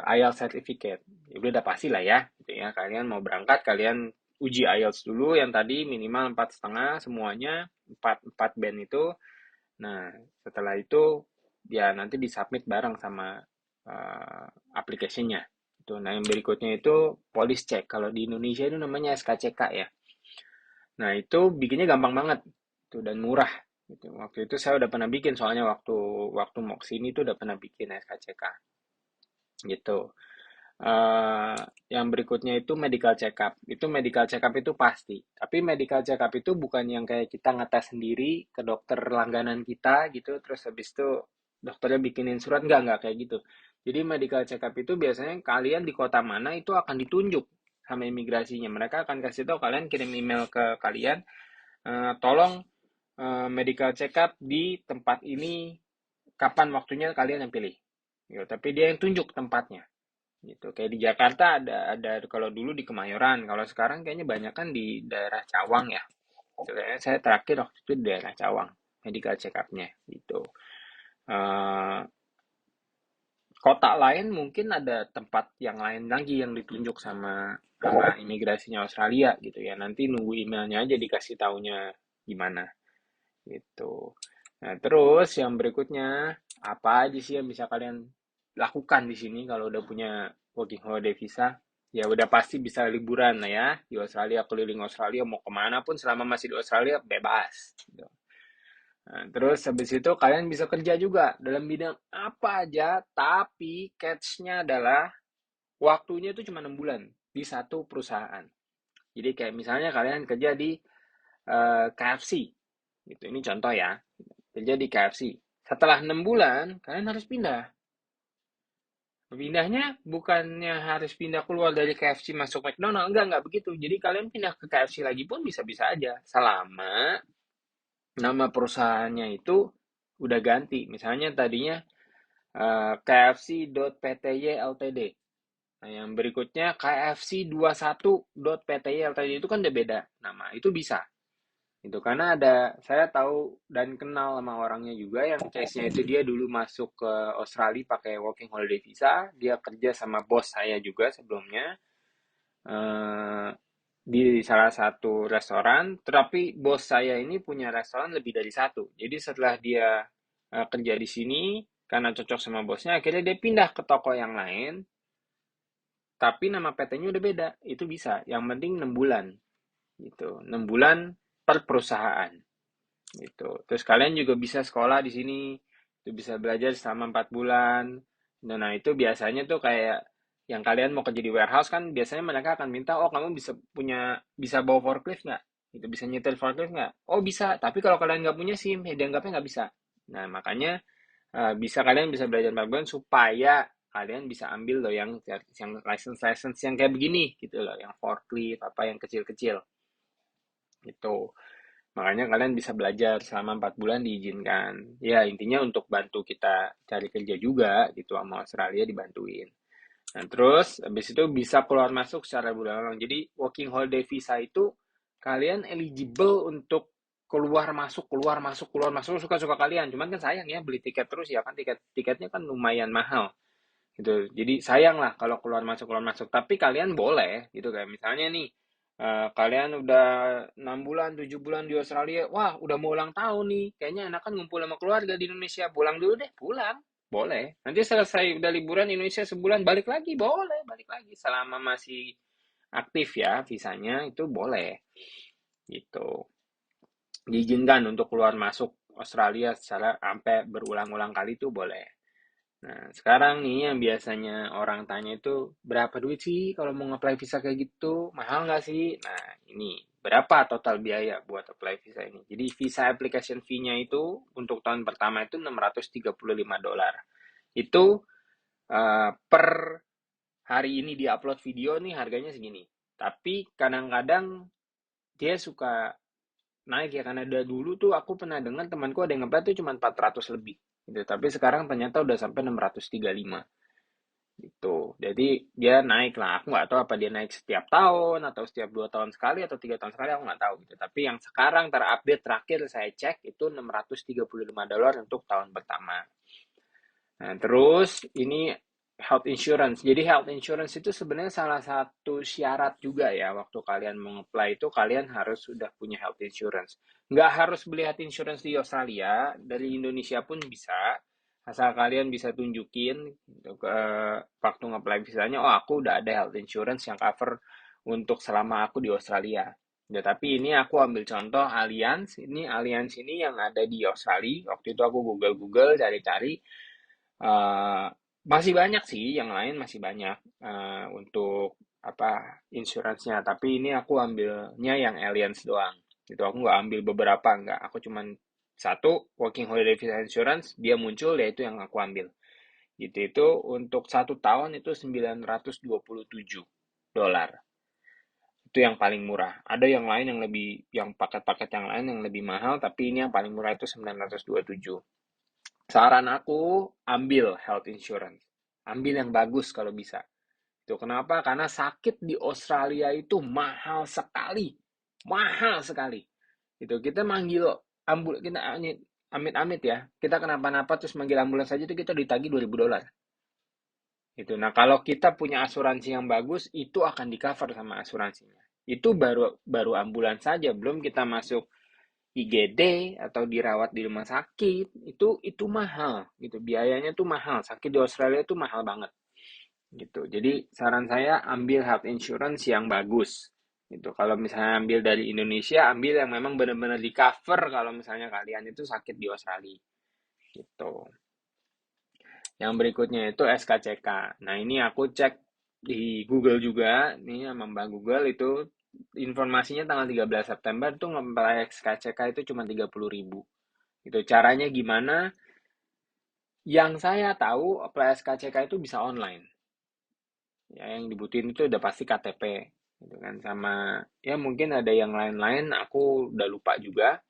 IELTS certificate. Ya udah pasti lah ya gitu ya. Kalian mau berangkat kalian uji IELTS dulu yang tadi minimal 4,5 semuanya 4 band itu. Nah setelah itu ya nanti disubmit bareng sama aplikasinya. Itu. Nah, yang berikutnya itu police check. Kalau di Indonesia itu namanya SKCK ya. Nah, itu bikinnya gampang banget. Itu dan murah. Gitu. Waktu itu saya udah pernah bikin, soalnya waktu waktu mau kesini tuh udah pernah bikin SKCK. Gitu. Eh, yang berikutnya itu medical check up. Itu medical check up itu pasti. Tapi medical check up itu bukan yang kayak kita ngetes sendiri ke dokter langganan kita gitu, terus habis itu dokternya bikinin surat, nggak kayak gitu. Jadi medical check up itu biasanya kalian di kota mana itu akan ditunjuk sama imigrasinya. Mereka akan kasih tahu kalian, kirim email ke kalian, tolong medical check up di tempat ini, kapan waktunya kalian yang pilih. Gitu. Tapi dia yang tunjuk tempatnya gitu. Kayak di Jakarta ada kalau dulu di Kemayoran, kalau sekarang kayaknya banyak kan di daerah Cawang ya. Gitu. Kayaknya saya terakhir waktu itu di daerah Cawang medical check up-nya gitu. Eh, Kota lain mungkin ada tempat yang lain lagi yang ditunjuk sama imigrasinya Australia gitu ya. Nanti nunggu emailnya aja dikasih taunya gimana gitu. Nah, terus yang berikutnya, apa aja sih yang bisa kalian lakukan di sini kalau udah punya working holiday visa? Ya udah pasti bisa liburan lah ya di Australia, keliling Australia, mau kemana pun selama masih di Australia bebas. Gitu. Nah, terus habis itu kalian bisa kerja juga dalam bidang apa aja, tapi catch-nya adalah waktunya itu cuma 6 bulan di satu perusahaan. Jadi kayak misalnya kalian kerja di KFC, gitu. Ini contoh ya, kerja di KFC. Setelah 6 bulan, kalian harus pindah. Pindahnya bukannya harus pindah keluar dari KFC masuk McDonald, enggak begitu. Jadi kalian pindah ke KFC lagi pun bisa-bisa aja. Selama nama perusahaannya itu udah ganti. Misalnya tadinya KFC.pty Ltd. Nah, yang berikutnya KFC21.pty Ltd itu kan udah beda nama. Itu bisa. Itu karena saya tahu dan kenal sama orangnya juga yang case-nya itu dia dulu masuk ke Australia pakai working holiday visa, dia kerja sama bos saya juga sebelumnya eh, di salah satu restoran, tetapi bos saya ini punya restoran lebih dari satu. Jadi setelah dia kerja di sini karena cocok sama bosnya, akhirnya dia pindah ke toko yang lain, tapi nama PT-nya udah beda. Itu bisa. Yang penting 6 bulan gitu. 6 bulan per perusahaan gitu. Terus kalian juga bisa sekolah di sini, itu bisa belajar selama 4 bulan. Nah, itu biasanya tuh kayak yang kalian mau kerja di warehouse kan biasanya mereka akan minta, oh kamu bisa bawa forklift nggak? Itu bisa nyetir forklift nggak? Oh bisa, tapi kalau kalian nggak punya SIM, ya dianggapnya nggak bisa. Nah, makanya kalian bisa belajar 4 bulan supaya kalian bisa ambil loh yang license yang kayak begini gitu loh, yang forklift apa yang kecil-kecil gitu. Makanya kalian bisa belajar selama 4 bulan diizinkan. Ya, intinya untuk bantu kita cari kerja juga gitu sama Australia dibantuin. Nah, terus habis itu bisa keluar masuk secara berulang. Jadi working holiday visa itu kalian eligible untuk keluar masuk keluar masuk keluar masuk suka-suka kalian. Cuman kan sayang ya beli tiket terus ya kan tiketnya kan lumayan mahal gitu. Jadi sayang lah kalau keluar masuk. Tapi kalian boleh gitu kayak misalnya nih kalian udah 6 bulan, 7 bulan di Australia, wah udah mau ulang tahun nih, kayaknya enakan ngumpul sama keluarga di Indonesia, pulang dulu deh, pulang, boleh. Nanti selesai udah liburan Indonesia sebulan, balik lagi, boleh, balik lagi. Selama masih aktif ya visanya, itu boleh, gitu. Diizinkan untuk keluar masuk Australia secara sampai berulang-ulang kali itu boleh. Nah, sekarang nih yang biasanya orang tanya itu, berapa duit sih kalau mau nge-apply visa kayak gitu? Mahal nggak sih? Nah, ini berapa total biaya buat apply visa ini? Jadi visa application fee-nya itu untuk tahun pertama itu $635. Itu per hari ini di-upload video nih harganya segini. Tapi kadang-kadang dia suka naik ya, karena dulu tuh aku pernah dengar temanku ada yang nge-apply tuh cuma 400 lebih. Gitu. Tapi sekarang ternyata udah sampai 635 gitu. Jadi dia naik lah. Aku nggak tahu apa dia naik setiap tahun atau setiap 2 tahun sekali atau 3 tahun sekali. Aku nggak tahu gitu. Tapi yang sekarang terupdate terakhir saya cek itu $635 untuk tahun pertama. Nah, terus ini health insurance. Jadi health insurance itu sebenarnya salah satu syarat juga ya waktu kalian mengapply itu kalian harus sudah punya health insurance. Nggak harus beli health insurance di Australia, dari Indonesia pun bisa. Asal kalian bisa tunjukin untuk waktu nge-apply visanya, oh aku udah ada health insurance yang cover untuk selama aku di Australia. Ya, tapi ini aku ambil contoh Allianz. Ini Allianz ini yang ada di Australia. Waktu itu aku Google cari-cari. Masih banyak sih, yang lain masih banyak untuk apa insuransinya. Tapi ini aku ambilnya yang Allianz doang. Gitu, aku nggak ambil beberapa, nggak. Aku cuman satu Working Holiday Visa Insurance, dia muncul, ya itu yang aku ambil. Gitu itu untuk 1 tahun itu 927 dolar. Itu yang paling murah. Ada yang lain yang lebih, yang paket-paket yang lain yang lebih mahal, tapi ini yang paling murah itu 927. Saran aku, ambil health insurance. Ambil yang bagus kalau bisa. Itu kenapa? Karena sakit di Australia itu mahal sekali. Mahal sekali. Itu kita manggil kita amit-amit ya. Kita kenapa-napa terus manggil ambulans saja itu kita ditagih 2.000 dolar. Itu. Nah, kalau kita punya asuransi yang bagus, itu akan di-cover sama asuransinya. Itu baru baru ambulans saja, belum kita masuk IGD atau dirawat di rumah sakit. Itu mahal gitu. Biayanya tuh mahal. Sakit di Australia itu mahal banget gitu. Jadi saran saya ambil health insurance yang bagus. Gitu. Kalau misalnya ambil dari Indonesia, ambil yang memang benar-benar di-cover kalau misalnya kalian itu sakit di Australia. Gitu. Yang berikutnya itu SKCK. Nah, ini aku cek di Google juga, nih sama Mbak Google itu informasinya tanggal 13 September tuh nge-apply SKCK itu cuma 30.000. Itu caranya gimana? Yang saya tahu apply SKCK itu bisa online. Ya, yang dibutuhin itu udah pasti KTP gitu kan, sama ya mungkin ada yang lain-lain aku udah lupa juga.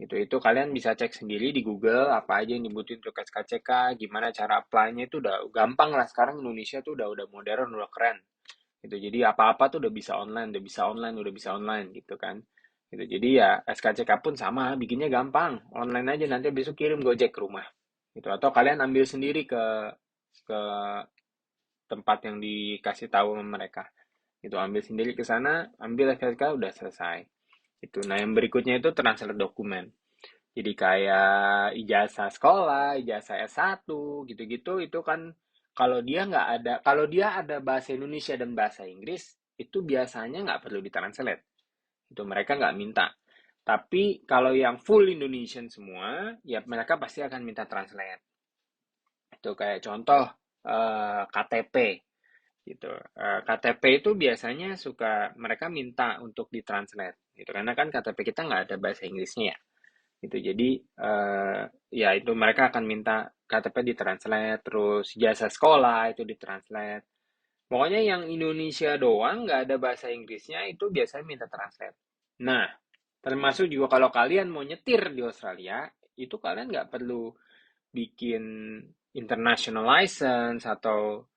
Itu kalian bisa cek sendiri di Google apa aja yang dibutuhin untuk SKCK, gimana cara apply-nya, itu udah gampang lah. Sekarang Indonesia tuh udah modern, udah keren. Gitu. Jadi apa-apa tuh udah bisa online gitu kan. Gitu. Jadi ya SKCK pun sama, bikinnya gampang. Online aja, nanti besok kirim Gojek ke rumah. Gitu. Atau kalian ambil sendiri ke tempat yang dikasih tahu sama mereka. Itu ambil sendiri ke sana, ambil SKCK, udah selesai. Itu. Nah, yang berikutnya itu translate dokumen. Jadi kayak ijazah sekolah, ijazah S1, gitu-gitu, itu kan kalau dia ada bahasa Indonesia dan bahasa Inggris, itu biasanya nggak perlu ditranslate. Itu mereka nggak minta. Tapi kalau yang full Indonesian semua, ya mereka pasti akan minta translate. Itu kayak contoh KTP gitu. KTP itu biasanya mereka minta untuk ditranslate gitu, karena kan KTP kita nggak ada bahasa Inggrisnya ya. Gitu. Jadi ya itu mereka akan minta KTP ditranslate, terus jasa sekolah itu ditranslate. Pokoknya yang Indonesia doang nggak ada bahasa Inggrisnya itu biasanya minta translate. Nah, termasuk juga kalau kalian mau nyetir di Australia, itu kalian nggak perlu bikin international license atau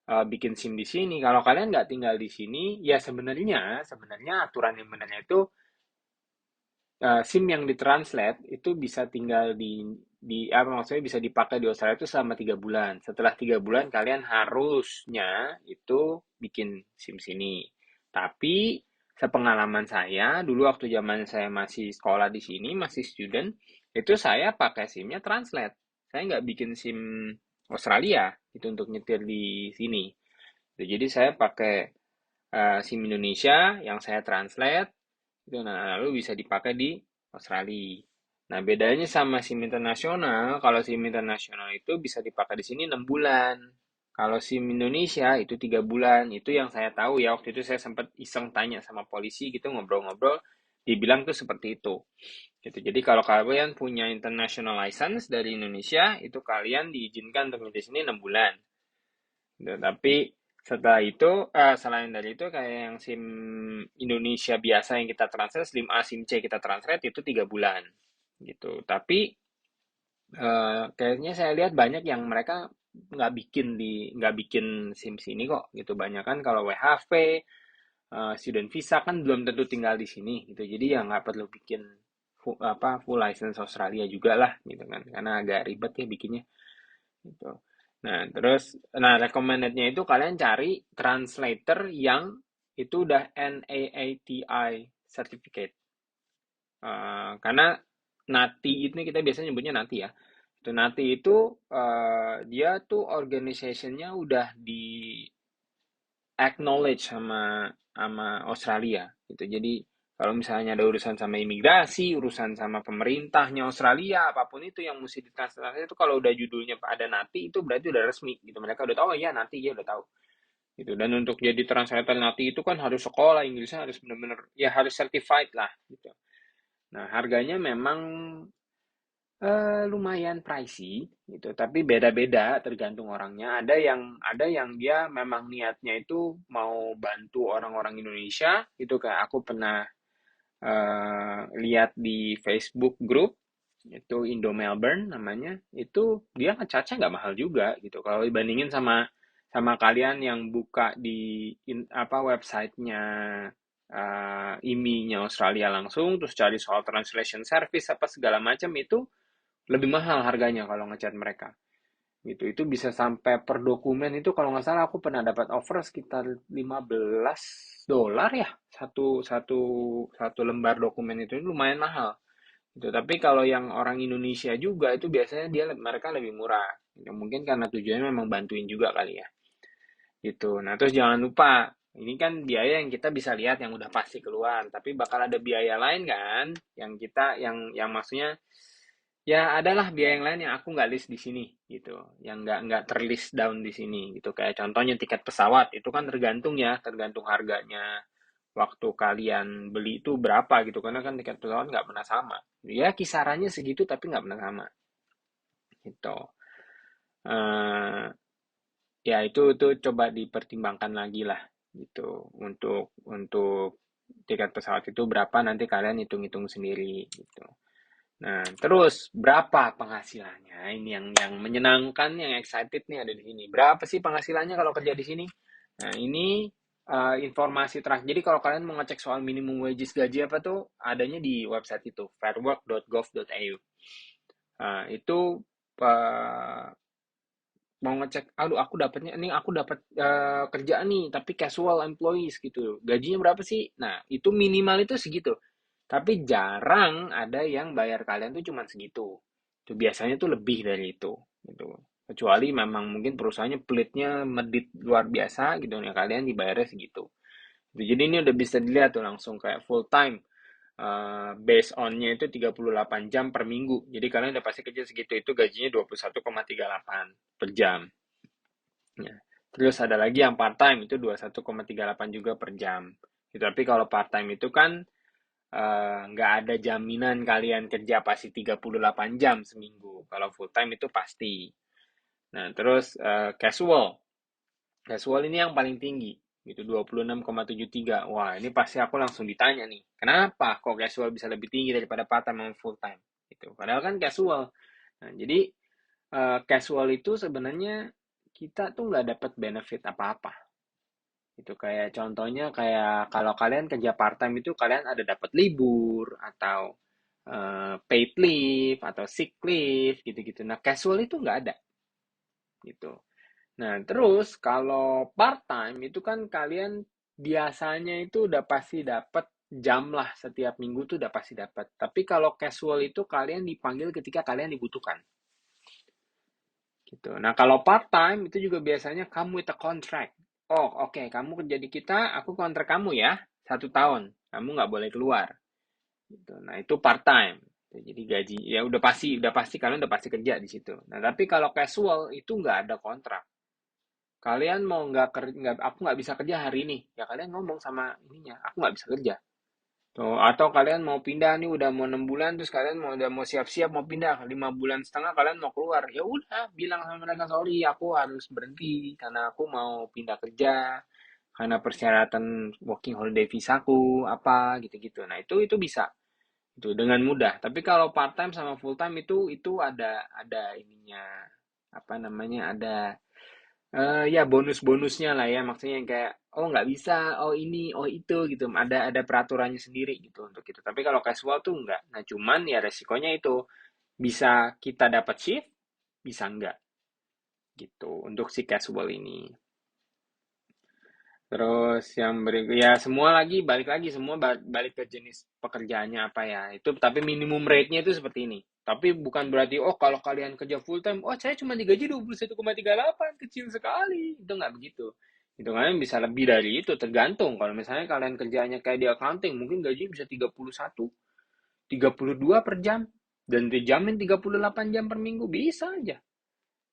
bikin SIM di sini. Kalau kalian nggak tinggal di sini, ya sebenarnya aturan yang benarnya itu SIM yang ditranslate itu bisa tinggal di apa maksudnya bisa dipakai di Australia itu selama 3 bulan. Setelah 3 bulan kalian harusnya itu bikin SIM sini. Tapi sepengalaman saya dulu waktu zaman saya masih sekolah di sini, masih student, itu saya pakai SIM-nya translate. Saya nggak bikin SIM Australia itu untuk nyetir di sini. Jadi saya pakai SIM Indonesia yang saya translate itu, nah, lalu bisa dipakai di Australia. Nah, bedanya sama SIM internasional, kalau SIM internasional itu bisa dipakai di sini 6 bulan. Kalau SIM Indonesia itu 3 bulan. Itu yang saya tahu ya. Waktu itu saya sempat iseng tanya sama polisi gitu, ngobrol-ngobrol, dibilang tuh seperti itu. Gitu. Jadi kalau kalian punya international license dari Indonesia, itu kalian diizinkan untuk di sini 6 bulan. Gitu. Tapi setelah itu, selain dari itu kayak yang SIM Indonesia biasa yang kita translate, SIM A, SIM C kita translate itu 3 bulan gitu. Tapi kayaknya saya lihat banyak yang mereka nggak bikin SIM sini kok gitu. Banyak kan kalau WHV, student visa kan belum tentu tinggal di sini gitu. Jadi ya nggak perlu bikin full license Australia juga lah gitu kan, karena agak ribet ya bikinnya gitu. Nah, recommended-nya itu kalian cari translator yang itu udah NAATI certificate. Karena NATI ini kita biasanya nyebutnya NATI ya. Itu NATI itu dia tuh organization-nya udah di acknowledge sama sama Australia gitu. Jadi Kalau misalnya ada urusan sama imigrasi, urusan sama pemerintahnya Australia, apapun itu yang mesti ditranslate itu kalau udah judulnya ada Nati itu berarti udah resmi gitu. Mereka udah tahu, oh ya Nati ya udah tahu gitu. Dan untuk jadi translator Nati itu kan harus sekolah Inggrisnya harus benar-benar ya harus certified lah gitu. Nah, harganya memang lumayan pricey gitu, tapi beda-beda tergantung orangnya. Ada yang dia memang niatnya itu mau bantu orang-orang Indonesia, itu kayak aku pernah lihat di Facebook group itu Indo Melbourne namanya, itu dia ngecharge nggak mahal juga gitu. Kalau dibandingin sama sama kalian yang buka di apa websitenya IMI-nya Australia langsung, terus cari soal translation service apa segala macam itu lebih mahal harganya kalau ngechat mereka gitu. Itu bisa sampai per dokumen itu kalau nggak salah aku pernah dapat offer sekitar $15 ya satu satu satu lembar dokumen itu lumayan mahal gitu. Tapi kalau yang orang Indonesia juga itu biasanya mereka lebih murah ya, mungkin karena tujuannya memang bantuin juga kali ya gitu. Nah terus jangan lupa ini kan biaya yang kita bisa lihat yang udah pasti keluar, tapi bakal ada biaya lain kan yang kita yang maksudnya ya, adalah biaya yang lain yang aku nggak list di sini gitu, yang nggak terlist down di sini gitu. Kayak contohnya tiket pesawat itu kan tergantung ya, tergantung harganya. Waktu kalian beli itu berapa gitu, karena kan tiket pesawat nggak pernah sama. Ya kisarannya segitu tapi nggak pernah sama gitu. Eh ya itu coba dipertimbangkan lagi lah gitu. Untuk tiket pesawat itu berapa nanti kalian hitung-hitung sendiri gitu. Nah, terus berapa penghasilannya? Ini yang menyenangkan, yang excited nih ada di sini. Berapa sih penghasilannya kalau kerja di sini? Nah, ini informasi terakhir. Jadi kalau kalian mau ngecek soal minimum wages gaji apa tuh, adanya di website itu, fairwork.gov.au. Nah, itu uh, mau ngecek, aduh aku dapatnya ini aku dapat kerjaan nih, tapi casual employees gitu. Gajinya berapa sih? Nah, itu minimal itu segitu. Tapi jarang ada yang bayar kalian tuh cuma segitu. Itu biasanya tuh lebih dari itu gitu. Kecuali memang mungkin perusahaannya pelitnya medit luar biasa gitu ya kalian dibayarnya segitu. Jadi ini udah bisa dilihat tuh langsung kayak full time. Based on-nya itu 38 jam per minggu. Jadi kalian udah pasti kerja segitu itu gajinya 21,38 per jam. Ya. Terus ada lagi yang part time itu 21,38 juga per jam. Gitu. Tapi kalau part time itu kan nggak ada jaminan kalian kerja pasti 38 jam seminggu. Kalau full time itu pasti. Nah, terus casual. Casual ini yang paling tinggi. Gitu 26,73. Wah, ini pasti aku langsung ditanya nih. Kenapa kok casual bisa lebih tinggi daripada part time sama full time? Gitu. Padahal kan casual. Nah, jadi casual itu sebenarnya kita tuh nggak dapat benefit apa-apa. Itu kayak contohnya kayak kalau kalian kerja part time itu kalian ada dapat libur atau paid leave atau sick leave gitu-gitu. Nah, casual itu nggak ada gitu. Nah, terus kalau part time itu kan kalian biasanya itu udah pasti dapat jam lah setiap minggu tuh udah pasti dapat. Tapi kalau casual itu kalian dipanggil ketika kalian dibutuhkan gitu. Nah, kalau part time itu juga biasanya kamu with a contract. Oh, oke, kamu kerja di kita, aku kontrak kamu ya, 1 tahun. Kamu nggak boleh keluar. Gitu. Nah, itu part time. Jadi gaji ya udah pasti kalian udah pasti kerja di situ. Nah, tapi kalau casual itu nggak ada kontrak. Kalian mau nggak kerja, aku nggak bisa kerja hari ini, ya kalian ngomong sama ininya, aku nggak bisa kerja. Tuh, atau kalian mau pindah nih udah mau 6 bulan terus kalian udah mau siap-siap mau pindah 5 bulan setengah kalian mau keluar ya udah bilang sama mereka sorry aku harus berhenti karena aku mau pindah kerja karena persyaratan working holiday visaku apa gitu-gitu. Nah itu bisa itu dengan mudah. Tapi kalau part time sama full time itu ada ininya apa namanya ada ya bonus-bonusnya lah ya, maksudnya yang kayak oh nggak bisa, oh ini, oh itu gitu. Ada peraturannya sendiri gitu untuk itu. Tapi kalau casual tuh nggak. Nah cuman ya resikonya itu bisa kita dapat shift, bisa nggak gitu untuk si casual ini. Terus yang berikut ya semua lagi balik lagi semua balik ke jenis pekerjaannya apa ya. Itu tapi minimum rate-nya itu seperti ini. Tapi bukan berarti oh kalau kalian kerja full time, oh saya cuma digaji 21,38 kecil sekali. Itu nggak begitu. Itu kan bisa lebih dari itu, tergantung. Kalau misalnya kalian kerjanya kayak di accounting, mungkin gaji bisa 31, 32 per jam, dan dijamin 38 jam per minggu, bisa aja.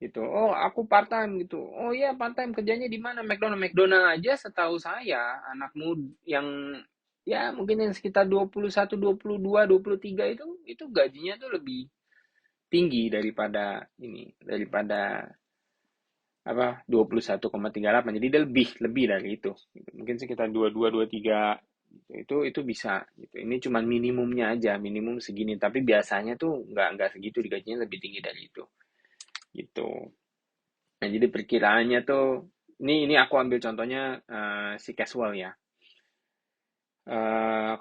Gitu. Oh, aku part time gitu. Oh iya, part time kerjanya di mana? McDonald. McDonald aja setahu saya, anakmu yang ya mungkin yang sekitar 21, 22, 23 itu gajinya tuh lebih tinggi daripada ini, daripada apa 21,38. Jadi dia lebih dari itu gitu. Mungkin sekitar 22, 23 gitu. Itu bisa gitu. Ini cuma minimumnya aja, minimum segini, tapi biasanya tuh nggak segitu, digajinya lebih tinggi dari itu gitu. Nah, jadi perkiraannya tuh ini aku ambil contohnya si casual ya.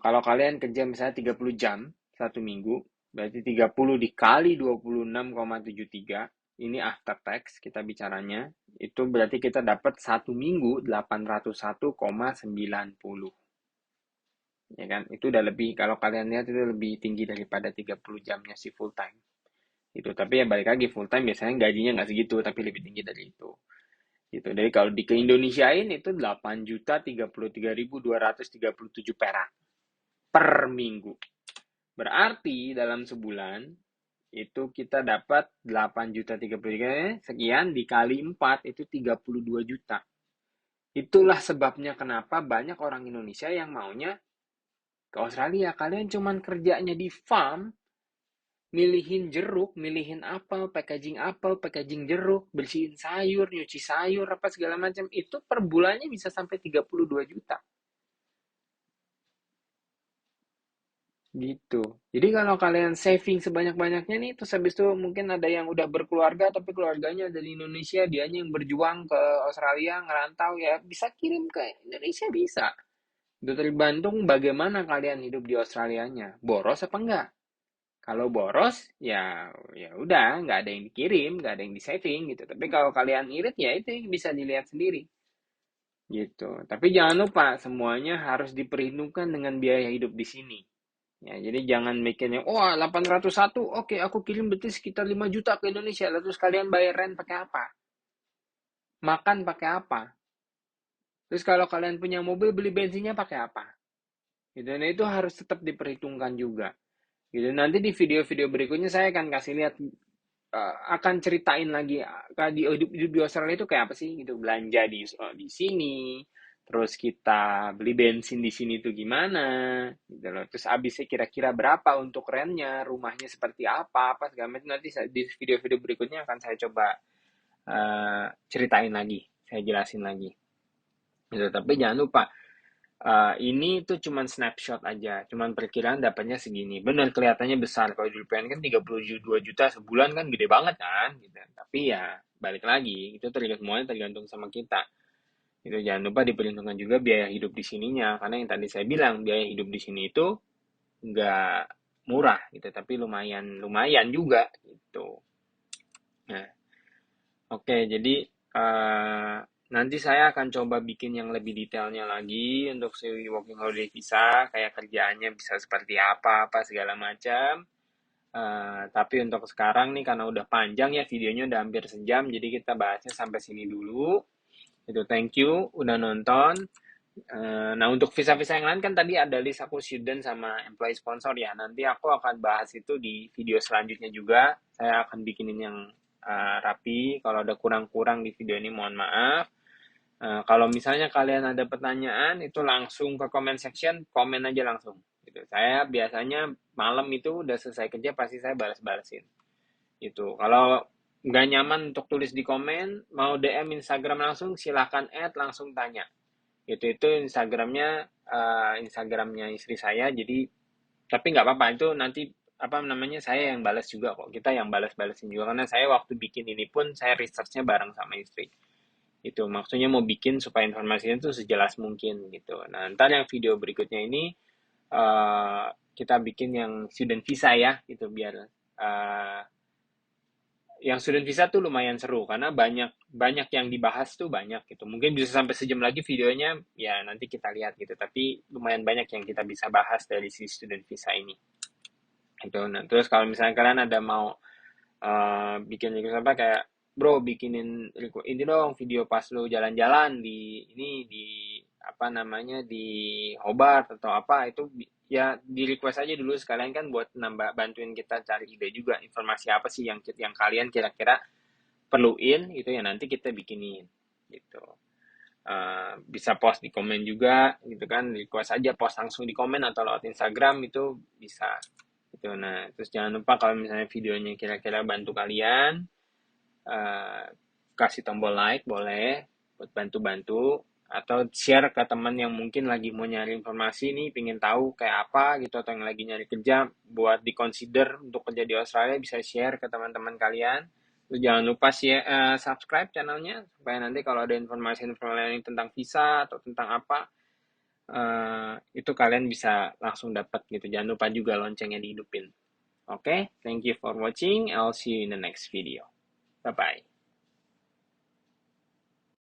Kalau kalian kerja misalnya 30 jam satu minggu, berarti 30 dikali 26,73, ini after tax kita bicaranya, itu berarti kita dapat satu minggu 801,90. Ya kan? Itu udah lebih, kalau kalian lihat itu lebih tinggi daripada 30 jamnya si full time. Itu, tapi ya balik lagi full time biasanya gajinya nggak segitu, tapi lebih tinggi dari itu. Gitu. Jadi kalau di ke Indonesiain itu 8.033.237 perak per minggu. Berarti dalam sebulan itu kita dapat 8.033 sekian dikali 4 itu 32 juta. Itulah sebabnya kenapa banyak orang Indonesia yang maunya ke Australia. Kalian cuman kerjanya di farm, milihin jeruk, milihin apel, packaging jeruk, bersihin sayur, nyuci sayur, apa segala macam. Itu per bulannya bisa sampai 32 juta. Gitu. Jadi kalau kalian saving sebanyak-banyaknya nih, terus habis itu mungkin ada yang udah berkeluarga, tapi keluarganya dari Indonesia, dianya yang berjuang ke Australia, ngerantau, ya bisa kirim ke Indonesia, bisa. Itu tergantung bagaimana kalian hidup di Australianya. Boros apa enggak? Kalau boros, ya udah, nggak ada yang dikirim, nggak ada yang di saving gitu. Tapi kalau kalian irit, ya itu yang bisa dilihat sendiri gitu. Tapi jangan lupa semuanya harus diperhitungkan dengan biaya hidup di sini. Ya, jadi jangan mikirnya, wah 801, oke aku kirim berarti sekitar 5 juta ke Indonesia, lalu terus kalian bayar rent pakai apa? Makan pakai apa? Terus kalau kalian punya mobil, beli bensinnya pakai apa? Gitu, nah itu harus tetap diperhitungkan juga. Gitu, nanti di video-video berikutnya saya akan kasih lihat, akan ceritain lagi di hidup di Australia itu kayak apa sih gitu, belanja di sini, terus kita beli bensin di sini itu gimana gitu loh, terus habisnya kira-kira berapa untuk rentnya, rumahnya seperti apa segala macam, nanti di video-video berikutnya akan saya coba ceritain lagi, saya jelasin lagi gitu. Tapi jangan lupa, ini tuh cuman snapshot aja, cuman perkiraan dapatnya segini. Bener kelihatannya besar, kalau di LPN kan 32 juta sebulan kan gede banget kan, gitu. Tapi ya balik lagi, itu semuanya tergantung sama kita. Itu jangan lupa diperhitungkan juga biaya hidup di sininya, karena yang tadi saya bilang biaya hidup di sini itu nggak murah gitu, tapi lumayan lumayan juga gitu. Nah, oke, jadi eh, nanti saya akan coba bikin yang lebih detailnya lagi untuk si working holiday visa, kayak kerjaannya bisa seperti apa segala macam. Tapi untuk sekarang nih karena udah panjang ya videonya, udah hampir sejam, jadi kita bahasnya sampai sini dulu. Itu thank you udah nonton. Nah untuk visa-visa yang lain kan tadi ada list aku student sama employee sponsor ya. Nanti aku akan bahas itu di video selanjutnya juga. Saya akan bikinin yang rapi. Kalau ada kurang-kurang di video ini mohon maaf. Kalau misalnya kalian ada pertanyaan itu langsung ke comment section, komen aja langsung. Gitu. Saya biasanya malam itu udah selesai kerja pasti saya balas-balasin. Itu. Kalau nggak nyaman untuk tulis di komen, mau DM Instagram langsung, silahkan add langsung tanya. Itu Instagramnya Instagramnya istri saya, jadi tapi nggak apa-apa itu nanti apa namanya saya yang balas juga kok, kita yang balas-balasin juga karena saya waktu bikin ini pun saya researchnya bareng sama istri. Itu maksudnya mau bikin supaya informasinya itu sejelas mungkin gitu. Nah ntar yang video berikutnya ini kita bikin yang student visa ya gitu, biar uh, yang student visa tuh lumayan seru karena banyak banyak yang dibahas tuh, banyak gitu. Mungkin bisa sampai sejam lagi videonya, ya nanti kita lihat gitu. Tapi lumayan banyak yang kita bisa bahas dari si student visa ini. Gitu. Nah, terus kalau misalnya kalian ada mau bikin apa kayak bro bikinin ini dong video pas lu jalan-jalan di ini di apa namanya di Hobart atau apa itu ya di request aja dulu sekalian kan buat nambah bantuin kita cari ide juga informasi apa sih yang kalian kira-kira perluin gitu ya nanti kita bikinin gitu. Bisa post di komen juga gitu kan request aja post langsung di komen atau lewat Instagram itu bisa gitu. Nah terus jangan lupa kalau misalnya videonya kira-kira bantu kalian eh, kasih tombol like boleh buat bantu-bantu atau share ke teman yang mungkin lagi mau nyari informasi nih pengen tahu kayak apa gitu atau yang lagi nyari kerja buat di consider untuk kerja di Australia bisa share ke teman-teman kalian. Terus jangan lupa subscribe channelnya supaya nanti kalau ada informasi-informasi tentang visa atau tentang apa itu kalian bisa langsung dapat gitu. Jangan lupa juga loncengnya dihidupin. Oke, thank you for watching. I'll see you in the next video. Bye bye.